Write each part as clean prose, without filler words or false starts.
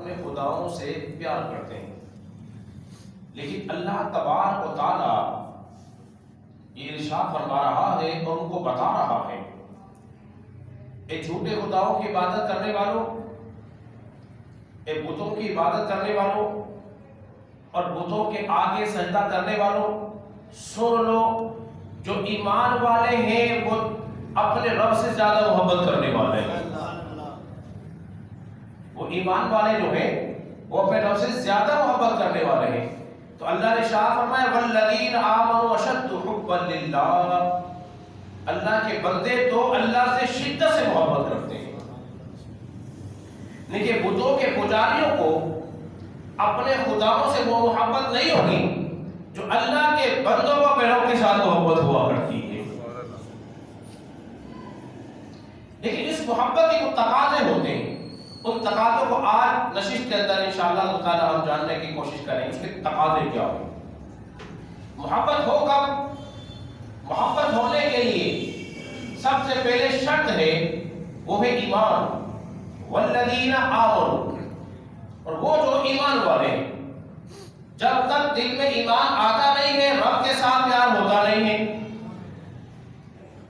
اپنے خداؤں سے پیار کرتے ہیں، لیکن اللہ تبارک و تعالیٰ یہ ارشاد فرما رہا ہے اور ان کو بتا رہا ہے اے جھوٹے خداؤں کی عبادت کرنے والوں، اے بتوں کی عبادت کرنے والوں اور بتوں کے آگے سجدہ کرنے والوں، سن لو جو ایمان والے ہیں وہ اپنے رب سے زیادہ محبت کرنے والے ہیں۔ وہ ایمان والے جو ہیں وہ اپنے رب سے زیادہ محبت کرنے والے ہیں۔ تو اللہ نے شاہ فرمایا والذین آمنوا اشد حبا للہ، اللہ کے بندے تو اللہ سے شدت سے محبت کرتے ہیں، لیکن بتوں کے پجاریوں کو اپنے خداؤں سے وہ محبت نہیں ہوگی جو اللہ کے بندوں کو پیروں کے ساتھ محبت ہوا کرتی ہے۔ لیکن اس محبت کے کچھ تقاضے ہوتے ہیں، ان تقاضوں کو آج نشست کے اندر انشاءاللہ تعالی ہم جاننے کی کوشش کریں اس کے تقاضے کیا ہوں۔ محبت ہو کب؟ محبت ہونے کے لیے سب سے پہلے شرط ہے وہ ہے ایمان، والذین آمنوا، اور وہ جو ایمان والے ہیں، جب تک دل میں ایمان آتا نہیں ہے رب کے ساتھ پیار ہوتا نہیں ہے۔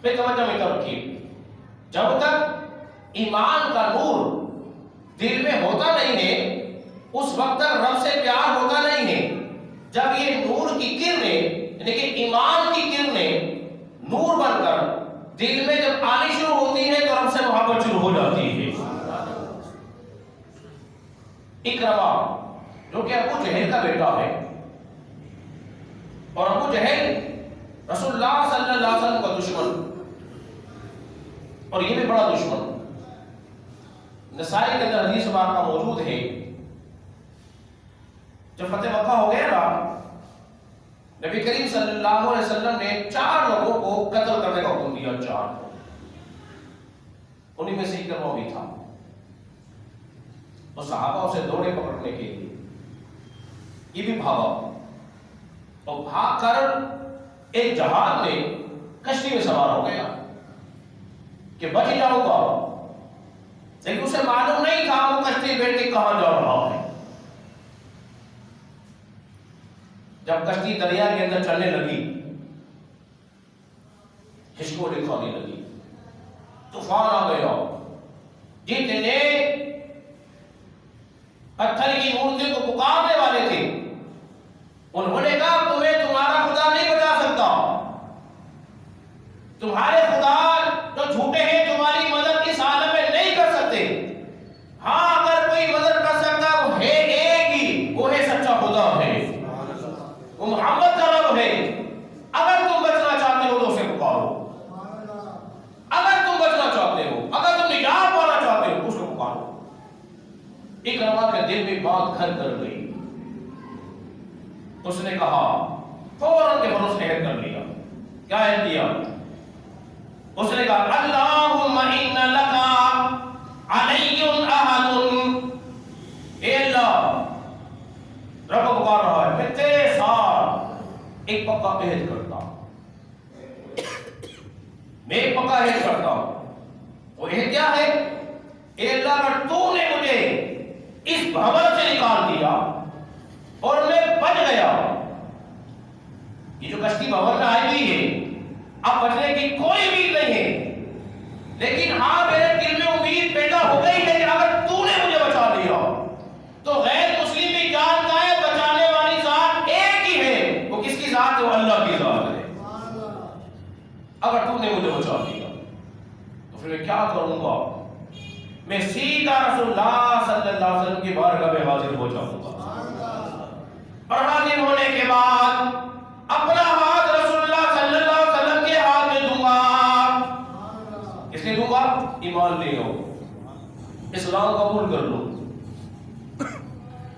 پھر توجہ میں رکھیے، جب تک ایمان کا نور دل میں ہوتا نہیں ہے اس وقت تک رب سے پیار ہوتا نہیں ہے۔ جب یہ نور کی کرنیں یعنی کہ ایمان کی کرنیں نور بن کر دل میں جب آنی شروع ہوتی ہے تو رب سے محبت شروع ہو جاتی ہے۔ اکرمہ جو کہ ابو جہل کا بیٹا ہے، اور ابو جہل رسول اللہ صلی اللہ علیہ وسلم کا دشمن، اور یہ بھی بڑا دشمن، نسائی کے اندر حدیث پاک کا موجود ہے جب فتح مکہ ہو گیا نا، نبی کریم صلی اللہ علیہ وسلم نے 4 لوگوں کو قتل کرنے کا حکم دیا، 4، انہی میں سے اکرمہ بھی تھا۔ تو صحابہ اسے دوڑے پکڑنے کے لیے، یہ بھی بھاگا، اور بھاگ کر ایک جہاز میں کشتی میں سوار ہو گیا کہ بچ جاؤں گا، لیکن اسے معلوم نہیں تھا وہ کشتی بیٹھ کے کہاں جا رہا ہے۔ جب کشتی دریا کے اندر چلنے لگی، ہچکولے کھانے لگی، طوفان آ گیا، جتنے پتھر کی مورتی کو پکارنے والے تھے انہوں نے کہا تمہیں تمہارا خدا نہیں بچا سکتا، تمہارے خدا جو جھوٹے ہیں تمہاری مدد اس عالم میں نہیں کر سکتے، ہاں اگر کوئی مدد کر سکتا وہ ہے ایک ہی، وہ ہے سچا خدا ہے، وہ محمد کا رب ہے۔ اگر تم بچنا چاہتے ہو تو اسے پکارو، اگر تم بچنا چاہتے ہو، اگر تم نجات پانا چاہتے ہو اس کو پکارو۔ اکرمہ کے دل میں بات گھر کر گئی، اس نے کہا فوراً کے فوراً اس نے عہد کر لیا۔ کیا عہد کیا؟ اس نے کہا اللہم ان لکا علی احد، اے اللہ، رب پکار رہا ہے، میں تیرے ساتھ ایک پکا عہد کرتا ہوں، میں ایک پکا عہد کرتا ہوں۔ وہ عہد کیا ہے؟ اے اللہ اگر تو نے مجھے اس بھور سے نکال دیا اور میں بچ گیا، یہ جو کشتی بھور میں آئی ہوئی ہے اب بچنے کی کوئی امید نہیں ہے، لیکن ہاں میرے دل میں امید پیدا ہو گئی ہے کہ اگر تو نے مجھے بچا لیا تو غیر مسلم بھی جانتا ہے بچانے والی ذات ایک ہی ہے، وہ کس کی ذات ہے؟ وہ اللہ کی ذات ہے۔ اگر تو نے مجھے بچا لیا تو پھر میں کیا کروں گا؟ میں سیدھا رسول اللہ صلی اللہ علیہ وسلم کی بارگاہ میں حاضر ہو جاؤں گا، اور حاضر ہونے کے بعد اپنا ہاتھ رسول اللہ صلی اللہ علیہ وسلم کے ہاتھ میں دوں گا۔ کس نے دوں گا؟ ایمان لے لو، اسلام قبول کر لو،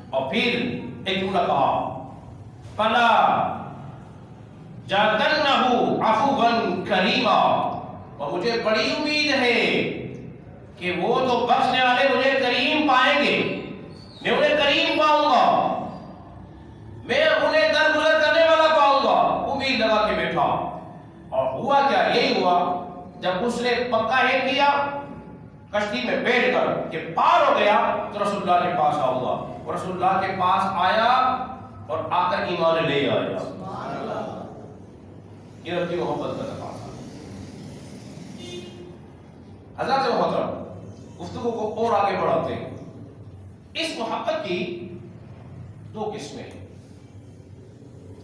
اور پھر ایک جملہ کہا فلا جاتنہ عفوا کریما، اور مجھے بڑی امید ہے کہ وہ تو بخشنے والے مجھے کریم پائیں گے، میں انہیں کریم پاؤں گا، میں انہیں درگزر کرنے والا پاؤں گا۔ امید لگا کے بیٹھا، اور ہوا کیا؟ یہی ہوا جب اس نے پکا عہد کیا کشتی میں بیٹھ کر کہ پار ہو گیا تو رسول اللہ کے پاس آؤں گا، اور رسول اللہ کے پاس آیا اور آ کر ایمان لے آیا۔ یہ رب کی محبت کا تقاضا۔ حضرات محترم، گفتگو کو اور آگے بڑھاتے ہیں۔ اس محبت کی دو قسمیں ہیں،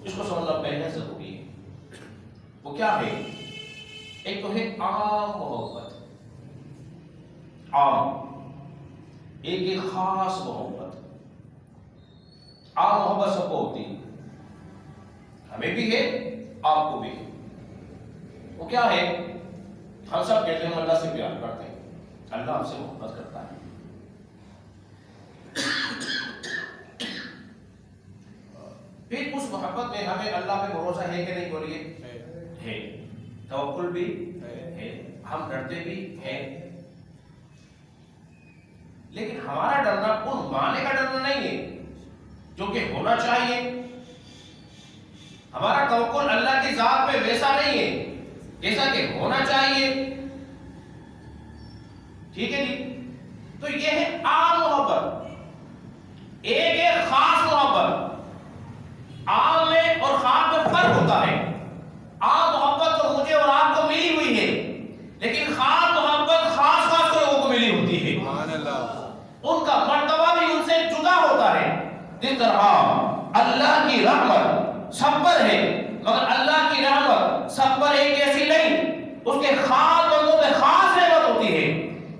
اس کو سمجھنا پہلے ضروری ہے۔ وہ کیا ہے؟ ایک تو ہے عام محبت، عام، ایک خاص محبت۔ عام محبت سب کو ہوتی ہے، ہمیں بھی ہے، آپ کو بھی ہے۔ وہ کیا ہے؟ ہم سب کہتے ہیں اللہ سے پیار کرتے ہیں، اللہ ہم سے محبت کرتا ہے۔ پھر اس محبت میں ہمیں اللہ پہ بھروسہ ہے کہ نہیں؟ بولیے، ہے۔ توکل بھی ہے، ہم ڈرتے بھی ہیں، لیکن ہمارا ڈرنا ان معنی کا ڈرنا نہیں ہے جو کہ ہونا چاہیے۔ ہمارا توکل اللہ کی ذات پہ ویسا نہیں ہے جیسا کہ ہونا چاہیے، ٹھیک ہے جی؟ تو یہ ہے عام محبت۔ ایک ہے خاص محبت۔ عام میں اور خاص میں فرق ہوتا ہے۔ عام محبت تو مجھے اور آپ کو ملی ہوئی ہے، لیکن خاص محبت خاص لوگوں کو ملی ہوتی ہے۔ ان کا مرتبہ بھی ان سے جدا ہوتا ہے۔ جس طرح اللہ کی رحمت سب پر ہے، مگر اللہ کی رحمت سب پر ایک ایسی نہیں، اس کے خاص بندوں پہ خاص رحمت ہوتی ہے۔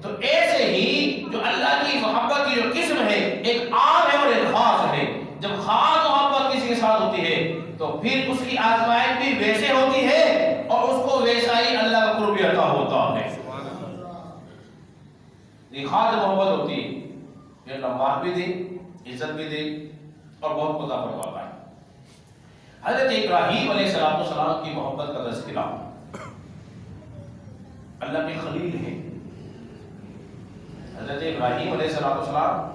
تو ایسے ہی جو اللہ کی محبت کی جو قسم ہے، ایک عام ہے اور ایک خاص ہے۔ جب خاص محبت کسی کے ساتھ ہوتی ہے تو پھر اس کی آزمائش بھی ویسے ہوتی ہے اور اس کو ویسا ہی اللہ کا قرب عطا ہوتا ہے۔ یہ خاص محبت ہوتی ہے، یہ اللہ مال بھی دے، عزت بھی دے اور بہت خدا فرماتا ہے۔ حضرت ابراہیم علیہ السلام کی محبت کا تذکرہ، اللہ کے خلیل ہیں۔ حضرت ابراہیم علیہ السلام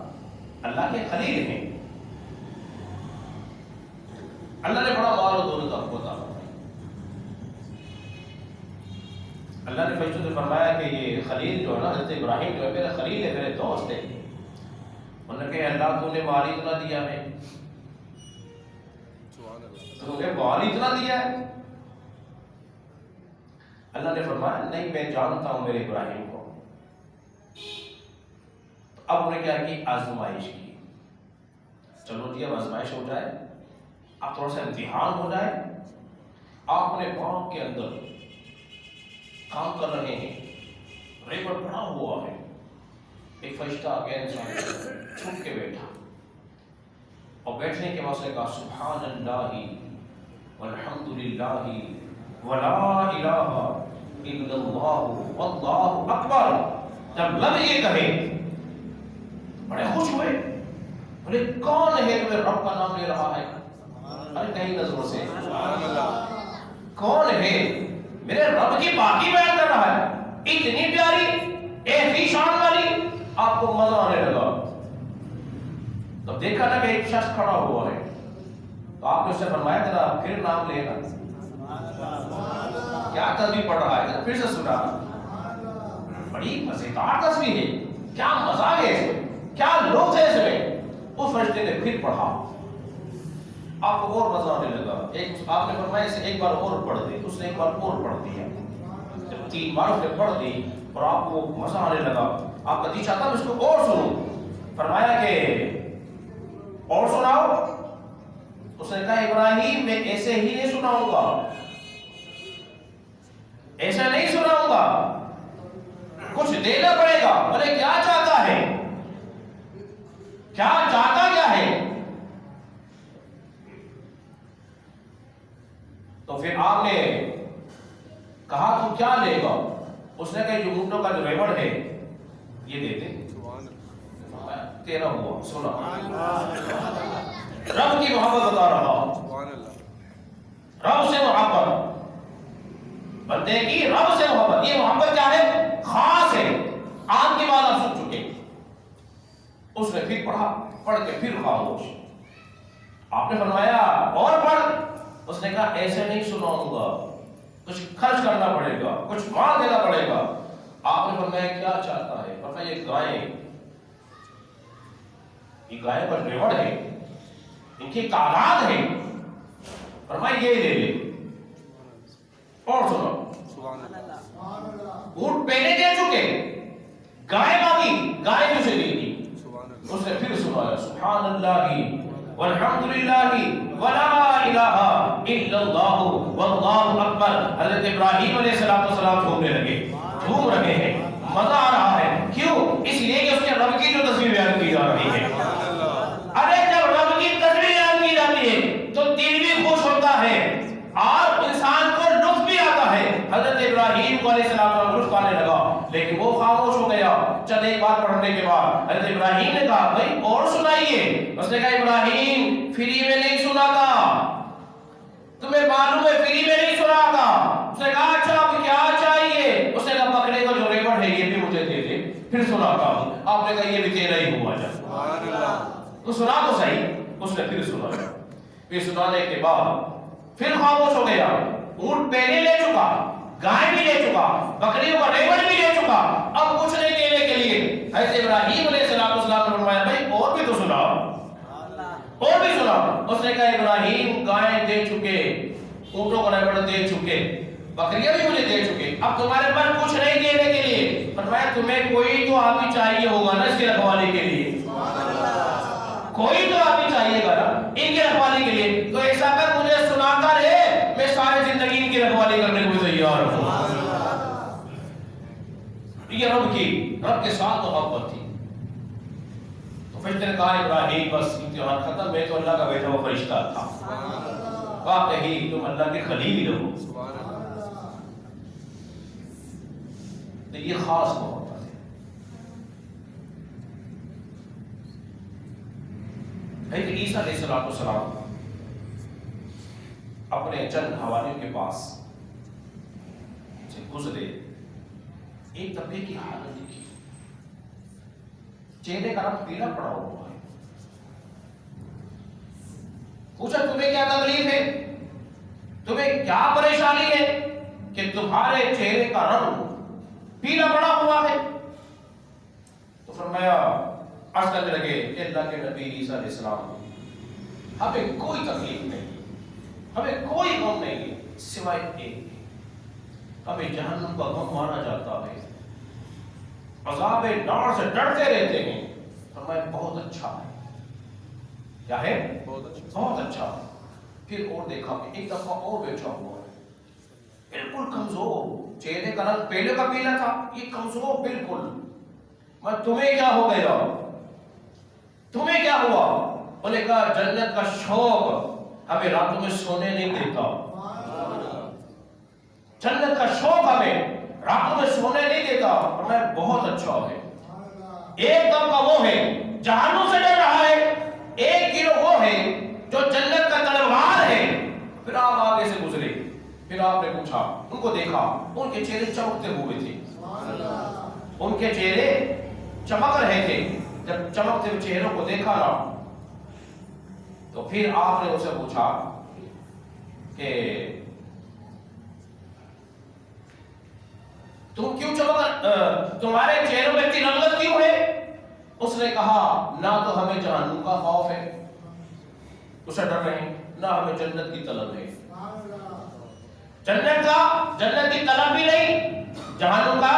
اللہ کے خلیل ہیں۔ اللہ نے بڑا مال و دولت آپ کو عطا فرمائی۔ اللہ نے فرشتوں سے فرمایا کہ یہ خلیل جو ہے نا، حضرت ابراہیم جو ہے میرا خلیل ہے، میرے دوست ہے۔ انہوں نے کہا اللہ تو نے مال اتنا دیا ہے، تو نے مال اتنا دیا ہے؟ اللہ نے فرمایا نہیں، میں جانتا ہوں میرے ابراہیم کو۔ اب انہوں نے کیا کی؟ آزمائش کی۔ چلو جی اب آزمائش ہو جائے، اب تھوڑا سا امتحان ہو جائے۔ آپ اپنے باغ کے اندر کام کر رہے ہیں، ریبر بڑا ہوا ہے، ایک فرشتہ آ گیا، انسان چھپ کے بیٹھا، اور بیٹھنے کے بعد سے کہا سبحان اللہ والحمد للہ ولا الہ الا اللہ واللہ اکبر۔ جب لب یہ کہے بڑے خوش ہوئے، بولے کون ہے تمہیں رب کا نام لے رہا ہے؟ ارے کہیں نظروں سے کون ہے میرے رب کی باقی بیان کر رہا ہے؟ اتنی پیاری ایسی شان والی، آپ کو مزہ آنے لگا۔ تو دیکھا نا کہ ایک شخص کھڑا ہوا ہے، تو آپ نے اس سے فرمایا ذرا پھر نام لینا، کیا تصویر پڑھ رہا ہے، پھر سے سنا۔ بڑی مزیدار تصویر ہے، کیا مزہ ہے اس میں، کیا لطف ہے اس میں۔ اس فرشتے نے پھر پڑھا، آپ کو اور مزہ آنے لگا۔ آپ نے فرمایا اسے ایک بار اور پڑھ دے، اس نے ایک بار اور پڑھ دیا۔ جب 3 بار اس نے پڑھ دی اور آپ کو مزہ آنے لگا، آپ کا جی چاہتا اس کو اور سنو۔ فرمایا کہ اور سناؤ۔ اس نے کہا ابراہیم میں ایسے ہی نہیں سناؤں گا، ایسا نہیں سناؤں گا، کچھ دینا پڑے گا۔ بولے کیا چاہتا ہے؟ کیا چاہتا کیا ہے؟ تو پھر آپ نے کہا تو کیا لے گا؟ اس نے کہا جو اونٹوں کا جو ریوڑ ہے یہ دے دے۔ تیرا ہوا سنا، رب کی محبت بتا رہا، رب سے محبت، بندے کی رب سے محبت۔ یہ محبت کیا ہے؟ خاص ہے، عام کی بات آپ سن چکے۔ اس نے پھر پڑھا، پڑھ کے پھر خاموش۔ آپ نے فرمایا اور پڑھ۔ اس نے کہا ایسے نہیں سناؤں گا، کچھ خرچ کرنا پڑے گا، کچھ مال دینا پڑے گا۔ آپ نے فرمایا کیا چاہتا ہے؟ فرمایا یہ گائے پر ریوڑ ہے، ان کی تعداد ہے، فرمایا یہ لے لے۔ اور سنو، اونٹ پہلے دے چکے، گائے مانگی، گائے اسے دے دی۔ اس نے پھر سنایا سبحان اللہ والحمد للہ ولا الہ الا اللہ واللہ اکبر۔ حضرت ابراہیم علیہ السلام گھومنے لگے، گھوم رہے ہیں، مزہ آ رہا ہے۔ کیوں؟ اس لیے کہ اس کے رب کی جو تصویر بیان کی جا رہی ہے۔ ارے جب رب کی تصویر بیان کی جاتی ہے تو دل بھی خوش ہوتا ہے اور انسان کو لطف بھی آتا ہے۔ حضرت ابراہیم کو علیہ السلام لطف آنے لگا، لیکن وہ خاموش ہو گیا۔ چند ایک بار پڑھنے کے بعد حضرت ابراہیم نے کہا بھائی اور سنائیے۔ اس نے کہا ابراہیم فری میں نہیں سناتا، تمہیں معلوم ہے فری میں نہیں سناتا۔ اس نے کہا اچھا اب کیا چاہیے؟ اس نے کہا بکرے کا جو ریوڑ ہے یہ بھی مجھے دے دے، پھر سناتا ہوں۔ آپ نے کہا یہ بھی تیرا ہی ہوا جا، تو سنا تو صحیح۔ اس نے پھر سنایا، پھر سنانے کے بعد پھر خاموش ہو گیا۔ اونٹ پہلے لے چکا، گائے بھی لے چکا، بکریوں کا ریوڑ بھی لے چکا، اب کچھ نہیں دینے کے لیے۔ حضرت ابراہیم علیہ السلام نے فرمایا بھائی اور بھی تو سناؤ، اور بھی سناؤ۔ اس نے کہا ابراہیم گائے دے چکے، اونٹوں کا ریوڑ دے چکے، بکریاں بھی مجھے دے چکے، اب تمہارے پاس کچھ نہیں دینے کے لیے۔ فرمایا تمہیں کوئی تو آدمی چاہیے ہوگا نا اس کی رکھوالی کے لیے، کوئی تو آدمی چاہیے گا نا ان کی رکھوالی کے لیے، تو ایسا کر مجھے سناتا رہے، میں ساری زندگی ان کی رکھوالی کرنے کو تیار ہوں۔ یہ رب کے ساتھ محبت تھی۔ تو فرشتے نے کہا ابراہیم بس امتحان ختم، میں تو اللہ کا بیٹا ہوا فرشتہ تھا، واقعی تم اللہ کے خلیل ہی رہو۔ تو یہ خاص محبت ہے۔ حضرت عیسیٰ علیہ السلام اپنے چند حواریوں کے پاس سے گزرے، ایک طبقے کی حالت دیکھی، چہرے کا رنگ پیلا پڑا ہوا ہے۔ پوچھا تمہیں کیا تکلیف ہے، تمہیں کیا پریشانی ہے کہ تمہارے چہرے کا رنگ پیلا پڑا ہوا ہے؟ تو فرمایا عرض کرنے لگے کہ اللہ کے نبی عیسیٰ علیہ السلام ہمیں کوئی تکلیف نہیں، ہمیں کوئی غم نہیں ہے سوائے ایک، ہمیں جہنم کا غم مانا جاتا ہے، عذاب نار سے ڈرتے رہتے ہیں۔ فرمایا بہت اچھا ہے۔ کیا ہے؟ بہت اچھا۔ پھر اور دیکھا کہ ایک دفعہ اور بیٹھا ہوا ہے، بالکل کمزور، چہرے کا رنگ پہلے کا پیلا تھا، یہ کمزور بالکل۔ میں تمہیں کیا ہو گیا، تمہیں کیا ہوا؟ انہوں نے کہا جنت کا شوق ہمیں راتوں میں سونے نہیں دیتا، جنت کا شوق ہمیں راتوں میں سونے نہیں دیتا۔ اور میں بہت اچھا ہے۔ ایک طبقہ وہ ہے جہنم سے ڈر رہا ہے، ایک گروہ وہ ہے جو جنت کا طلبگار ہے۔ پھر آپ آگے سے گزرے، پھر آپ نے پوچھا، ان کو دیکھا، ان کے چہرے چمکتے ہوئے تھے، ان کے چہرے چمک رہے تھے۔ جب چمکتے ہوئے چہروں کو دیکھا نا تو پھر آپ نے اسے پوچھا کہ تم کیوں چمک، تمہارے چہروں میں اتنی رغبت کیوں ہے؟ اس نے کہا نہ تو ہمیں جہنم کا خوف ہے، اسے ڈر رہے ہیں، نہ ہمیں جنت کی طلب ہے، جنت کی طلب بھی نہیں، جہنم کا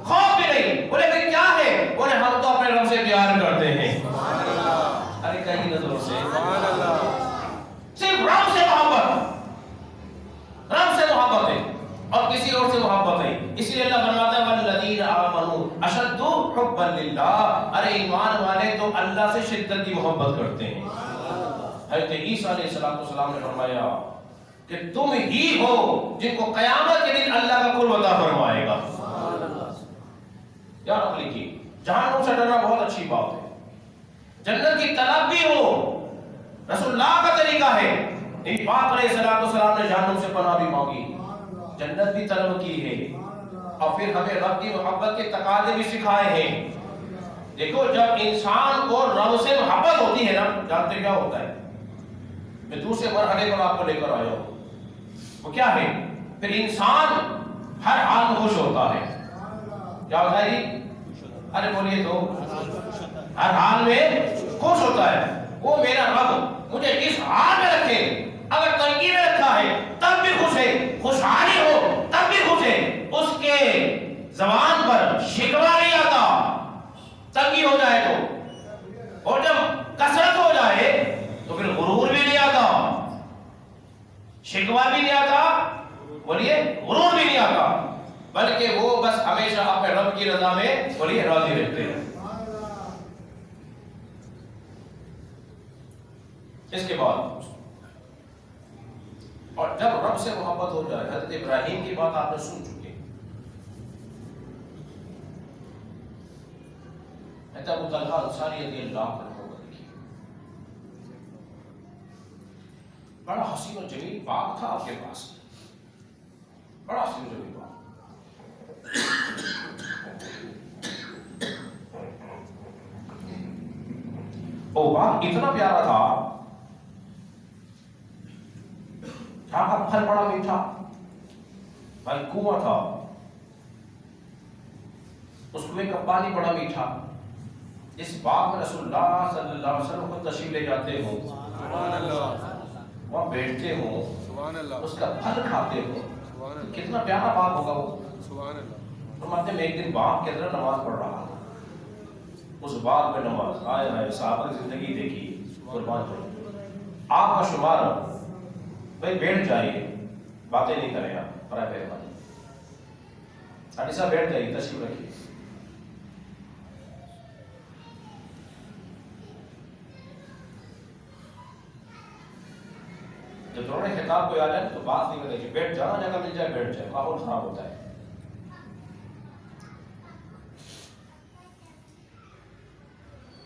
خوف بھی نہیں۔ بولے پھر کیا ہے؟ بولے ہم تو اپنے رب سے پیار کرتے ہیں۔ ارے کہیں نظروں سے صرف رب سے محبت، رب سے محبت ہے اور کسی اور سے محبت نہیں۔ اسی لیے اللہ فرماتا ہے والذین آمنوا اشد حبا للہ، ارے ایمان والے تو اللہ سے شدت کی محبت کرتے ہیں۔ حضرت عیسیٰ علیہ السلام نے فرمایا کہ تم ہی ہو جن کو قیامت کے دن اللہ کا قرب عطا فرمائے گا۔ یاد رکھ لیجیے، جہنم سے ڈرنا بہت اچھی بات ہے، جنت کی طلب بھی ہو، رسول اللہ کا طریقہ ہے۔ پاک علیہ السلام نے جہنم سے پناہ بھی مانگی، جنت بھی طلب کی ہے، اور پھر ہمیں رب کی محبت کے تقاضے بھی سکھائے ہیں۔ دیکھو جب انسان کو رب سے محبت ہوتی ہے نا، جانتے کیا ہوتا ہے؟ میں دوسرے مرحلے پر آپ کو لے کر آیا ہوں، وہ کیا ہے؟ پھر انسان ہر حال میں خوش ہوتا ہے۔ کیا ہوتا ہے جی؟ ارے بولیے تو ہر حال میں خوش ہوتا ہے. وہ میرا رب مجھے کس حال میں رکھے, اگر تنگی میں رکھا ہے تب بھی خوش ہے, خوشحالی ہو تب بھی خوش ہے. اس کے زبان پر شکوہ نہیں آتا تنگی ہو جائے تو, اور جب کثرت ہو جائے تو پھر غرور بھی نہیں آتا, شکوہ بھی نہیں آتا, بولیے غرور بھی نہیں آتا, بلکہ وہ بس ہمیشہ اپنے رب کی رضا میں بولیے راضی رہتے ہیں. اس کے بعد اور جب رب سے محبت ہو جائے, حضرت ابراہیم کی بات آپ نے سن چکے, ابو طلحہ انصاری رضی اللہ عنہ کو دیکھیے, بڑا حسین و جمیل باغ تھا آپ کے پاس, بڑا حسین و جمیل باغ. وہ باغ اتنا پیارا تھا, کا پھل بڑا میٹھا, بھائی کنواں تھا, اس کنویں کا پانی بڑا میٹھا. اس باغ میں رسول اللہ صلی اللہ علیہ وسلم کو تشریف لے جاتے ہو, وہاں بیٹھتے ہو, اس کا پھل کھاتے ہو, کتنا پیارا باغ ہوگا وہ. فرماتے میں ایک دن باغ کے اندر نماز پڑھ رہا تھا, اس باغ میں نماز, آئے ہائے صحابہ کی زندگی دیکھی, قربان کرو. آپ کا شمار بھائی بیٹھ جائیے, باتیں نہیں کریں آپ, برائے مہربانی حاجی صاحب بیٹھ جائیے, تشریف رکھیے. جب دونوں نے خطاب کو آ جائے تو بات نہیں کرے, بیٹھ جانا, جگہ مل جائے بیٹھ جائے, ماحول خراب ہوتا ہے.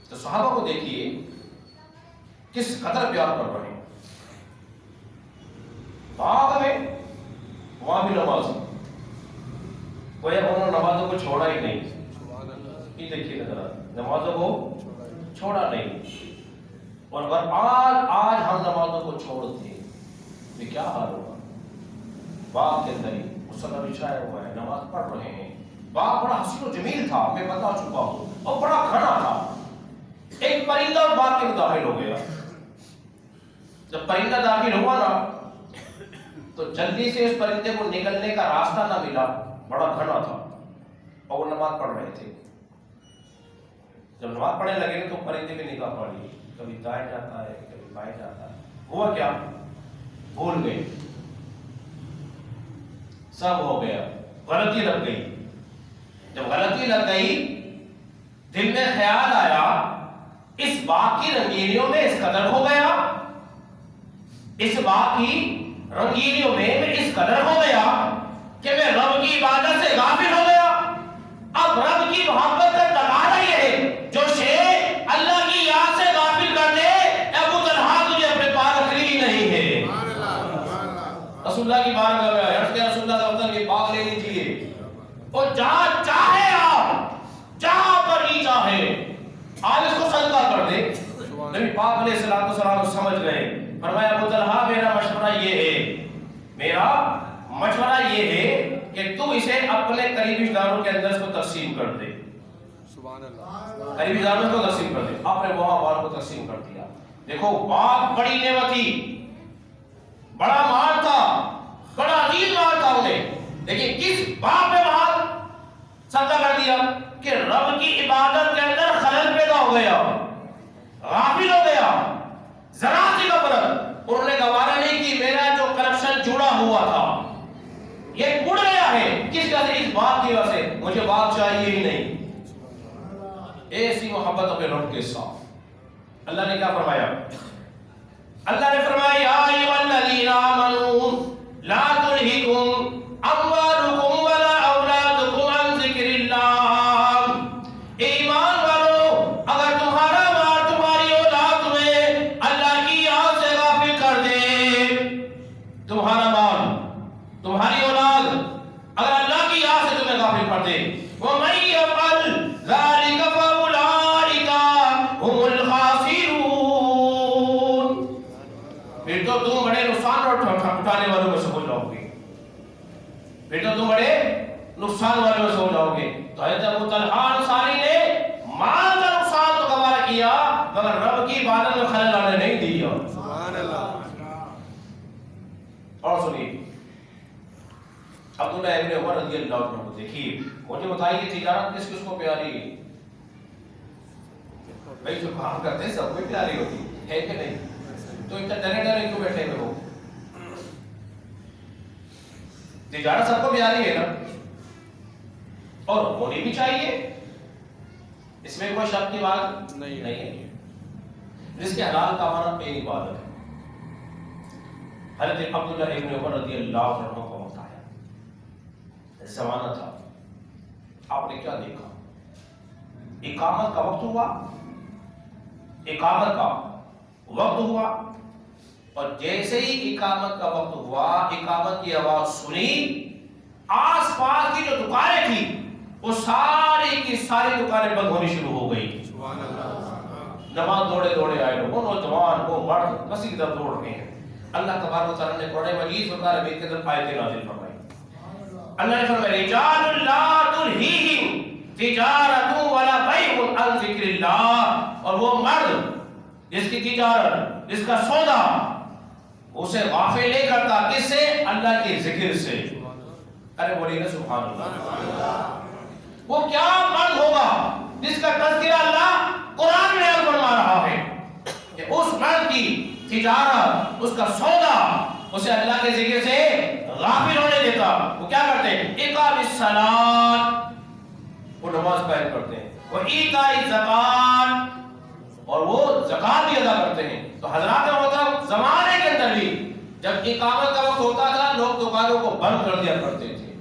تو صحابہ کو دیکھیے کس قدر پیار کر رہے ہیں, باغ میں وہاں بھی نماز, کوئی انہوں نے نمازوں کو چھوڑا ہی نہیں. یہ دیکھیے ذرا, نمازوں کو چھوڑا نہیں. اور اگر آج ہم نمازوں کو چھوڑتے یہ کیا حال ہوگا. باغ کے اندر ہی مسلح بچھایا ہوا ہے, نماز پڑھ رہے ہیں. باغ بڑا حسین و جمیل تھا, میں بتا چکا ہوں, اور بڑا گھنا تھا. ایک پرندہ باغ کے داخل ہو گیا. جب پرندہ داخل ہوا نا تو جلدی سے اس پرندے کو نکلنے کا راستہ نہ ملا, بڑا گھنا تھا, اور وہ نماز پڑھ رہے تھے. جب نماز پڑھنے لگے تو پرندے کی نگاہ پڑی, کبھی دائیں جاتا ہے کبھی بائیں جاتا ہے. ہوا کیا, بھول گئے, سب ہو گیا, غلطی لگ گئی. جب غلطی لگ گئی دل میں خیال آیا اس باغ کی رنگینیوں میں اس قدر ہو گیا, اس باغ کی رنگینیوں میں اس قدر ہو گیا کہ میں رب کی عبادت سے غافل ہو گیا. اب رب کی محبت کا تقاضا یہ ہے, جو شے اللہ کی یاد سے غافل کر دے, ابو طلحہ تجھے اپنے پاس رکھنی ہی نہیں ہے. رسول اللہ کی بارگاہ میں آیا, رسول اللہ صلی اللہ علیہ وسلم کی باغ لے لیجیے, اور جہاں چاہے آپ, جہاں پر ہی چاہے آج اس کو صدقہ کر دے. نبی پاک علیہ الصلوۃ والسلام سمجھ گئے, فرمایا ابو طلحہ میرا مشورہ یہ ہے, میرا مشورہ یہ ہے کہ تو اسے اپنے قریبی رشتہ داروں کے اندر اس کو تقسیم کر دے. سبحان اللہ, قریبی رشتہ داروں کو تقسیم کر دے. آپ نے وہاں والوں کو تقسیم کر دیا. دیکھو باغ بڑی نعمت تھی, بڑا مال تھا, بڑا عظیم مال تھا انہیں, لیکن کس باغ پہ مال صدقہ کر دیا کہ رب کی عبادت کے اندر خلل پیدا ہو گیا, غافل ہو گیا. ذرا سی غفلت, انہوں نے گوارا نہیں کی میرا جو کرپشن جڑا ہوا تھا یہ اڑ گیا ہے. کس وجہ سے, اس بات کی وجہ سے, مجھے بات چاہیے ہی نہیں. ایسی محبت اپنے رب کے ساتھ. اللہ نے کیا فرمایا, اللہ نے فرمایا یا ایھا الذین آمنوا لا تلہکم اموالکم ولا اولادکم عن ذکر اللہ. ایمان والو, اگر تمہارا مال تمہاری اولاد تمہیں اللہ کی یاد سے غافل کر دے, تمہارا مال تمہاری اولاد اگر اللہ کی یاد سے تمہیں غافل کر دے, وَمَن يَفْعَلْ ذَلِكَ فَأُولَٰئِكَ هُمُ الْخَاسِرُونَ. پھر تو تم بڑے نقصان اٹھانے والوں میں سے ہو جاؤ گے, پھر تو تم بڑے نقصان والے میں سو جاؤ گے. تو حضرت ابو طلحہ انصاری نے مال کا نقصان تو گوارا کیا مگر رب کی عبادت میں خلل آنے نہیں دیا. سبحان اللہ. اور سنیے عبداللہ ابن عمر رضی اللہ عنہ کو دیکھیے, مجھے بتائیے تجارت کس کس کو پیاری ہے؟ بھائی جو کام کرتے ہیں سب کو پیاری ہوتی ہے کہ نہیں؟ تو اتنا ڈرے ڈرے کیوں بیٹھے ہوئے ہو؟ تجارت سب کو پیاری ہے نا, اور ہونی بھی چاہیے, اس میں کوئی شک کی بات نہیں ہے. جس کے حلال کا معنی پہ عبادت ہے. حضرت عبداللہ ابن عمر رضی اللہ عنہ کا وقت آیا, زمانہ تھا, آپ نے کیا دیکھا؟ اقامت کا وقت ہوا, اقامت کا وقت ہوا, اور جیسے ہی اقامت کا وقت ہوا, اقامت کی آواز سنی, آس پاس کی جو دکانیں تھیں وہ ساری کی ساری دکانیں بند ہونی شروع ہو گئی. نماز دوڑے دوڑے آئے لوگ, وہ نوجوان وہ مرد مسجد کی طرف دوڑ رہے ہیں. اللہ تبارک و تعالیٰ نے قرآن مجید فرقان حمید کے اندر آیتیں نازل فرمائی. اللہ نے فرمایا رجال لا تلہیہم تجارت ولا بیع عن ذکر اللہ, اور وہ مرد جس کی تجارت جس کا سودا اسے غافل نہیں کرتا, کس سے؟ اللہ کے ذکر سے. ارے بولیے نا سبحان اللہ. وہ کیا مرد ہوگا جس کا تذکرہ اللہ قرآن میں فرما رہا ہے کہ اس مرد کی تجارت, اس کا سودا اسے اللہ کے ذکر سے غافل ہونے دیتا. وہ کیا کرتے ہیں؟ اقام الصلاۃ, وہ نماز قائم کرتے ہیں, وہ ایتاء الزکات, اور وہ زکات بھی ادا کرتے ہیں. تو حضرات محترم زمانے کے اندر بھی جب اقامت کا وقت ہوتا تھا لوگ دکانوں کو بند کر دیا کرتے تھے,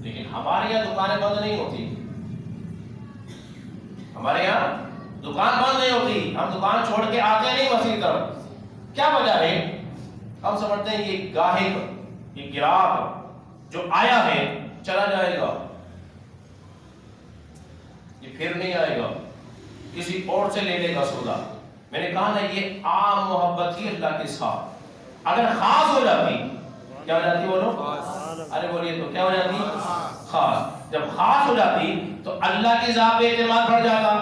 لیکن ہمارے یہاں دکانیں بند نہیں ہوتی. ہمارے یہاں دکان بند نہیں ہوتی, ہم دکان چھوڑ کے آتے نہیں مسجد طرف. کیا وجہ ہے؟ ہم سمجھتے ہیں یہ گاہک, یہ گراہک جو آیا ہے چلا جائے گا, یہ پھر نہیں آئے گا, کسی اور سے لے لے گا سودا. میں نے کہا نا یہ عام محبت تھی اللہ کے ساتھ. اگر خاص ہو جاتی, کیا ہو جاتی بولو؟ ارے بولیے تو کیا ہو جاتی؟ خاص. جب خاص ہو جاتی تو اللہ کی ذات پہ اعتماد بڑھ جاتا.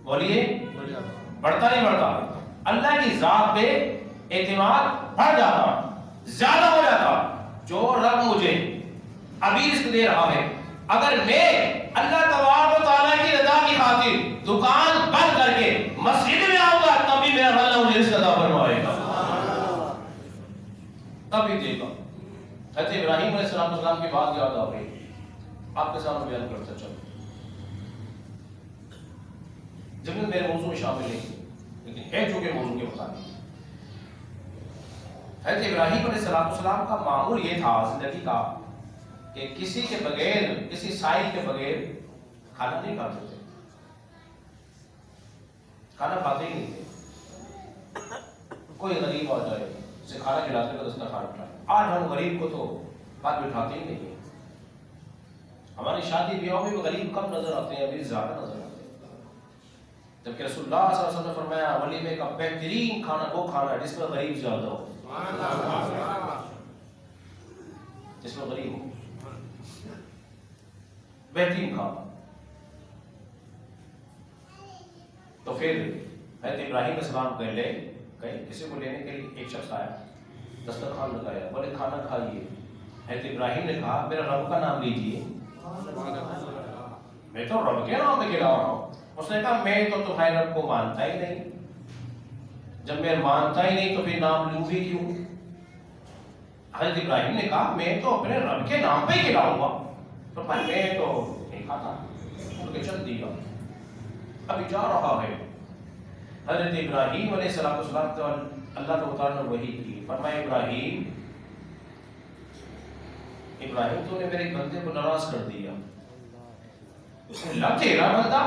بولیے بڑھتا نہیں بڑھتا؟ اللہ کی ذات پہ اعتماد بڑھ جاتا, زیادہ ہو جاتا. جو رب مجھے ابھی رزق دے رہا ہے, اگر میں اللہ تبارک و تعالیٰ کی رضا کی خاطر دکان بند کر کے مسجد میں آؤں گا تب بھی میرا اللہ مجھے رزق عطا فرمائے گا, تب بھی دے گا. حضرت ابراہیم علیہ السلام کی بات یاد آ گئی, آپ کے سامنے بیان کرتا چلو. ضمن میرے موضوع میں شامل نہیں لیکن ہے چونکہ موضوع کے مطابق. حضرت ابراہیم علیہ السلام کا معمول یہ تھا زندگی کا کہ کسی کے بغیر, کسی سائل کے بغیر کھانا نہیں کھاتے تھے, کھانا کھاتے ہی نہیں تھے. کوئی غریب آ جائے اسے کھانا کھلاتے کا دسترخوان اٹھائے. آج ہم غریب کو تو بات بٹھاتے ہی نہیں. ہماری شادی بیاہوں میں غریب کم نظر آتے ہیں, ابھی زیادہ نظر آتے ہیں. جبکہ رسول اللہ صلی اللہ علیہ وسلم نے فرمایا ولیمے کا بہترین کھانا وہ کھانا ہے جس میں غریب زیادہ ہو, جس میں غریب ہو, بہترین کھانا. تو پھر حضرت ابراہیم علیہ السلام پہلے گئے, کسی کو لینے کے لیے ایک شخص آیا, دسترخوان لگایا, بولے کھانا کھائیے. حضرت ابراہیم نے کہا میرا رب کا نام لیجیے, میں تو رب کے نام پہ کھلا رہا ہوں. اس نے کہا میں تو تمہارے رب کو مانتا ہی نہیں, جب میں مانتا ہی نہیں تو پھر نام لوں بھی کیوں؟ حضرت ابراہیم نے کہا میں تو اپنے رب کے نام پہ ہی کھلاؤں گا. تو بھائی میں تو نہیں کھاتا, ان کے چل دیا. ابھی جا رہا ہے حضرت ابراہیم علیہ السلام تو اللہ تعالیٰ نے وحی کی, فرمایا ابراہیم تو نے میرے بندے کو ناراض کر دیا. اس نے لب تیرا بندہ,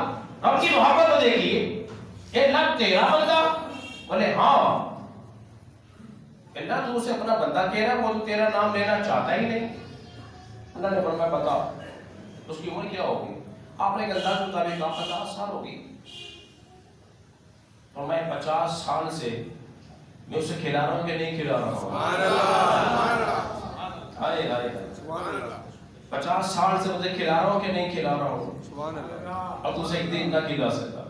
رب کی محبت کو دیکھیے, یہ لب تیرا بندہ. بولے ہاں اللہ تو اسے اپنا بندہ کہہ رہا ہے, وہ تو تیرا نام لینا چاہتا ہی نہیں. اللہ نے فرمایا بتا اس کی عمر کیا ہوگی؟ آپ نے ایک انداز مطابق کہا 50 سال ہوگی. فرمایا 50 سال سے میں اسے کھلا رہا ہوں کہ نہیں کھلا رہا ہوں؟ ہائے ہائے 50 سال سے مجھے کھلا رہا ہوں کہ نہیں کھلا رہا ہوں، اب اسے ایک دن نہ کھلا سکتا.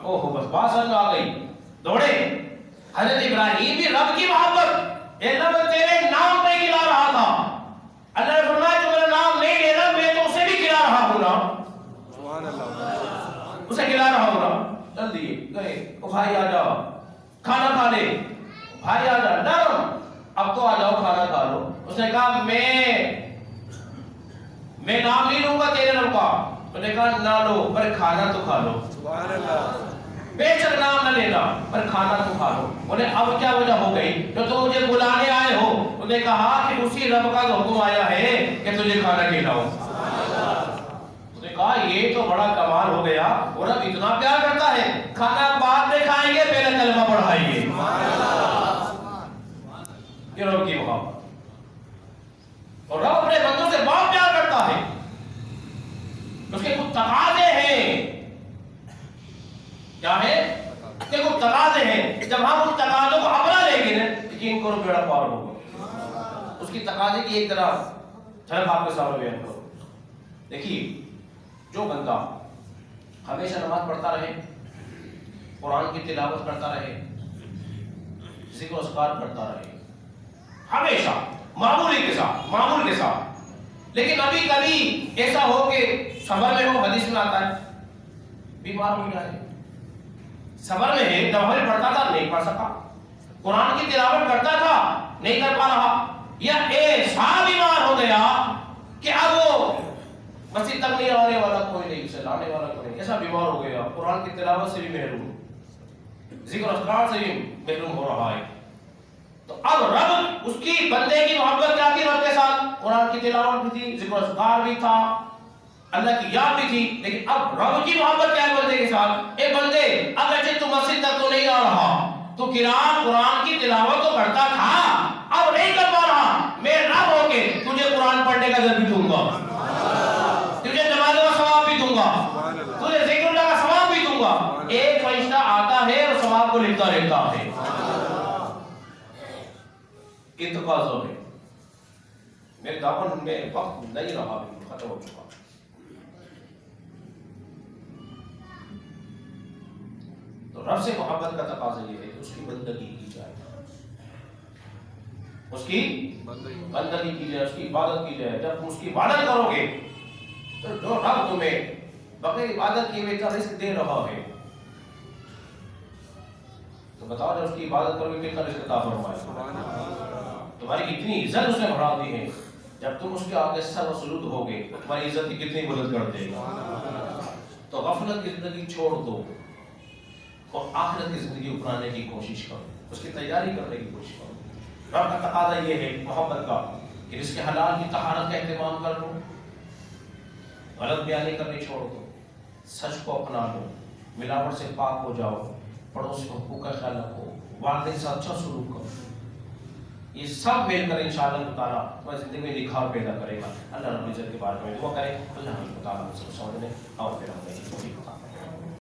اوہ بس بات سمجھ آ گئی. دوڑے حضرت ابراہیم بھی رب کی محبت، اے رب تیرے نام پہ کھلا رہا تھا. اللہ نے فرمایا تو میرا نام نہیں لے رہا، میں تو اسے بھی کھلا رہا ہوں نا، اسے کھلا رہا ہوں نا. جلدی گئے، او بھائی آ جاؤ کھانا کھا لے، بھائی آ جاؤ نرم، اب تو آ جاؤ کھانا کھا لو. اس نے کہا میں نام نہیں لوں گا تیرے رب کا. اس نے کہا نہ لو پر کھانا تو کھا لو. بے شک نام نہ لینا پر کھانا تو کھا لو. انہیں اب کیا وجہ ہو گئی جو تم مجھے بلانے آئے ہو؟ انہوں نے کہا کہ اسی رب کا تو حکم آیا ہے کہ تجھے کھانا کھلاؤ. اس نے کہا یہ تو بڑا کمال ہو گیا، وہ رب اتنا پیار کرتا ہے، کھانا بعد میں کھائیں گے پہلے کلمہ پڑھائیں گے. یہ رب کی محبت. اور رب اپنے بندوں سے بہت پیار کرتا ہے. اس کے کچھ تقاضے ہیں. کیا ہے کہ کچھ تقاضے ہیں، جب ہم ان تقاضوں کو اپنا لیں گے نا یقین کرو بیڑا پار ہوگا. اس کی تقاضے کی ایک طرح جھلک آپ کے سامنے بیان کرو. دیکھیے جو بندہ ہمیشہ نماز پڑھتا رہے، قرآن کی تلاوت کرتا رہے، ذکر و اذکار کرتا رہے ہمیشہ معمول کے ساتھ، لیکن ابھی کبھی ایسا ہو کہ سفر میں ہو، حدیث میں آتا ہے بیمار ہو جائے، سفر میں ہے، نماز پڑھتا تھا نہیں پڑھ سکا، قرآن کی تلاوت کرتا تھا نہیں کر پا رہا، یا ایسا بیمار ہو گیا کہ اب وہ مسجد تک نہیں آنے والا کوئی نہیں، اسے لانے والا کوئی نہیں، ایسا بیمار ہو گیا، قرآن کی تلاوت سے بھی محروم، ذکر و اذکار سے بھی محروم ہو رہا ہے. تو اب رب اس کی بندے کی محبت کیا تھی رب کے ساتھ؟ قرآن کی تلاوت بھی تھی، ذکر و اذکار بھی تھا، اللہ کی یاد بھی تھی. لیکن اب رب کی محبت کیا ہے بندے کے ساتھ؟ اے بندے اگرچہ تو مسجد تک تو نہیں آ رہا، تو قرآن کی تلاوت تو کرتا تھا، اب نہیں کر پا رہا، میں رب ہو کے تجھے قرآن پڑھنے کا اجر بھی دوں گا، تجھے نماز کا ثواب بھی دوں گا، تجھے ذکر اللہ کا ثواب بھی دوں گا. ایک فرشتہ آتا ہے اور ثواب کو لکھتا رہتا ہے. اتقاضوں میں میرے دامن میں وقت نہیں رہا، ختم ہو چکا. تو رب سے محبت کا تقاضا یہ ہے کہ اس کی بندگی کی جائے، اس کی بندگی کی جائے، اس کی عبادت کی جائے. جب تم اس کی عبادت کرو گے تو جو رب تمہیں بغیر عبادت کیے ہوئے کا رزق دے رہا ہے، تو بتاؤ جب اس کی عبادت کرو گے کتنا رزق عطا فرمائے. تمہاری کتنی عزت اس نے بڑھا دی ہے، جب تم اس کے آگے سر و سلوت ہوگے تو تمہاری عزت کی کتنی بلند کر دے گا. تو غفلت کی زندگی چھوڑ دو اور آخرت کی زندگی اپنانے کی کوشش کرو، اس کی تیاری کرنے کی کوشش کرو. رب کا تقاضا یہ ہے محبت کا کہ رزق حلال کی طہارت کا اہتمام کر لو، غلط بیانی کرنی چھوڑ دو، سچ کو اپنا لو، ملاوٹ سے پاک ہو جاؤ، پڑوسی کو حقوق کا خیال رکھو، والدین سے اچھا سلوک کرو. یہ سب مل کر انشاءاللہ تعالیٰ تمہاری زندگی میں نکھار پیدا کرے گا. اللہ رب العزت کے بارے میں دعا کریں، اللہ رب تعالیٰ ہم سب سمجھنے اور پھر ہمیں